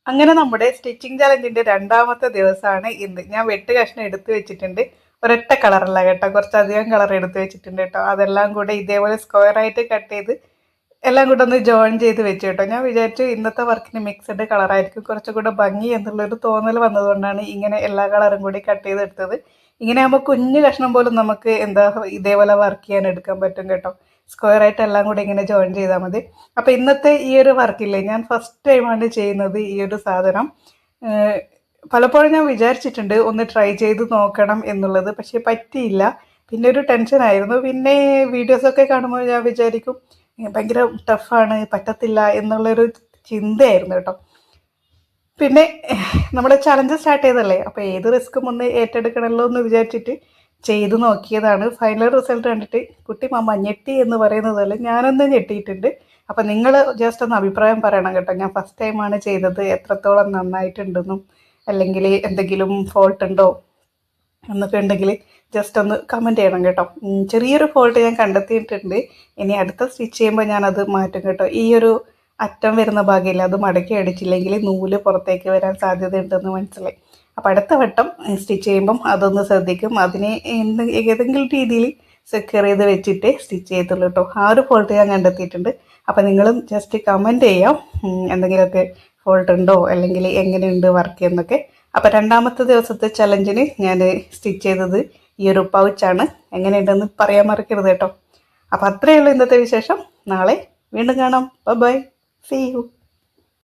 അങ്ങനെ നമ്മുടെ സ്റ്റിച്ചിങ് ചലഞ്ചിന്റെ രണ്ടാമത്തെ ദിവസമാണ് ഇന്ന്. ഞാൻ വെട്ട് കഷ്ണം എടുത്തു വെച്ചിട്ടുണ്ട്. ഒരൊറ്റ കളറല്ല കേട്ടോ, കുറച്ചധികം കളർ എടുത്ത് വെച്ചിട്ടുണ്ട് കേട്ടോ. അതെല്ലാം കൂടെ ഇതേപോലെ സ്ക്വയർ ആയിട്ട് കട്ട് ചെയ്ത് എല്ലാം കൂടെ ഒന്ന് ജോയിൻ ചെയ്ത് വെച്ചു കേട്ടോ. ഞാൻ വിചാരിച്ചു ഇന്നത്തെ വർക്കിന് മിക്സഡ് കളറായിരിക്കും കുറച്ചുകൂടെ ഭംഗി എന്നുള്ളൊരു തോന്നൽ വന്നതുകൊണ്ടാണ് ഇങ്ങനെ എല്ലാ കളറും കൂടി കട്ട് ചെയ്തെടുത്തത്. ഇങ്ങനെ ആകുമ്പോൾ കുഞ്ഞു കഷ്ണം പോലും നമുക്ക് ഇതേപോലെ വർക്ക് ചെയ്യാൻ എടുക്കാൻ പറ്റും കേട്ടോ. സ്ക്വയർ ആയിട്ട് എല്ലാം കൂടി ഇങ്ങനെ ജോയിൻ ചെയ്താൽ മതി. അപ്പോൾ ഇന്നത്തെ ഈ ഒരു വർക്കില്ലേ, ഞാൻ ഫസ്റ്റ് ടൈമാണ് ചെയ്യുന്നത് ഈ ഒരു സാധനം. പലപ്പോഴും ഞാൻ വിചാരിച്ചിട്ടുണ്ട് ഒന്ന് ട്രൈ ചെയ്ത് നോക്കണം എന്നുള്ളത്, പക്ഷേ പറ്റിയില്ല. പിന്നെ ഒരു ടെൻഷനായിരുന്നു. പിന്നെ വീഡിയോസൊക്കെ കാണുമ്പോൾ ഞാൻ വിചാരിക്കും ഭയങ്കര ടഫാണ്, പറ്റത്തില്ല എന്നുള്ളൊരു ചിന്തയായിരുന്നു കേട്ടോ. പിന്നെ നമ്മുടെ ചലഞ്ച് സ്റ്റാർട്ട് ചെയ്തല്ലേ, അപ്പോൾ ഏത് റിസ്ക്കും ഒന്ന് ഏറ്റെടുക്കണമല്ലോ എന്ന് വിചാരിച്ചിട്ട് ചെയ്ത് നോക്കിയതാണ്. ഫൈനൽ റിസൾട്ട് കണ്ടിട്ട് കുട്ടി മമ്മ ഞെട്ടി എന്ന് പറയുന്നത് പോലെ ഞാനൊന്ന് ഞെട്ടിയിട്ടുണ്ട്. അപ്പം നിങ്ങൾ ജസ്റ്റ് ഒന്ന് അഭിപ്രായം പറയണം കേട്ടോ. ഞാൻ ഫസ്റ്റ് ടൈമാണ് ചെയ്തത്, എത്രത്തോളം നന്നായിട്ടുണ്ടെന്നും അല്ലെങ്കിൽ എന്തെങ്കിലും ഫോൾട്ട് ഉണ്ടോ എന്നൊക്കെ ഉണ്ടെങ്കിൽ ജസ്റ്റ് ഒന്ന് കമൻറ്റ് ചെയ്യണം കേട്ടോ. ചെറിയൊരു ഫോൾട്ട് ഞാൻ കണ്ടെത്തിയിട്ടുണ്ട്. ഇനി അടുത്ത സ്റ്റിച്ച് ചെയ്യുമ്പോൾ ഞാനത് മാറ്റും കേട്ടോ. ഈ ഒരു അറ്റം വരുന്ന ഭാഗമില്ല, അത് മടക്കി അടിച്ചില്ലെങ്കിൽ നൂല് പുറത്തേക്ക് വരാൻ സാധ്യതയുണ്ടെന്ന് മനസ്സിലായി. അപ്പോൾ അടുത്ത വട്ടം സ്റ്റിച്ച് ചെയ്യുമ്പം അതൊന്ന് ശ്രദ്ധിക്കും. അതിനെ ഏതെങ്കിലും രീതിയിൽ സെക്യൂർ ചെയ്ത് വെച്ചിട്ട് സ്റ്റിച്ച് ചെയ്തുള്ളൂ കേട്ടോ. ആ ഒരു ഫോൾട്ട് ഞാൻ കണ്ടെത്തിയിട്ടുണ്ട്. അപ്പോൾ നിങ്ങളും ജസ്റ്റ് കമൻറ്റ് ചെയ്യാം എന്തെങ്കിലുമൊക്കെ ഫോൾട്ട് ഉണ്ടോ അല്ലെങ്കിൽ എങ്ങനെയുണ്ട് വർക്ക് എന്നൊക്കെ. അപ്പോൾ രണ്ടാമത്തെ ദിവസത്തെ ചലഞ്ചിന് ഞാൻ സ്റ്റിച്ച് ചെയ്തത് ഈ ഒരു പൗച്ചാണ്. എങ്ങനെയുണ്ടെന്ന് പറയാൻ മറക്കരുത് കേട്ടോ. അപ്പോൾ അത്രയേ ഉള്ളൂ ഇന്നത്തെ വിശേഷം. നാളെ വീണ്ടും കാണാം. Bye, see U.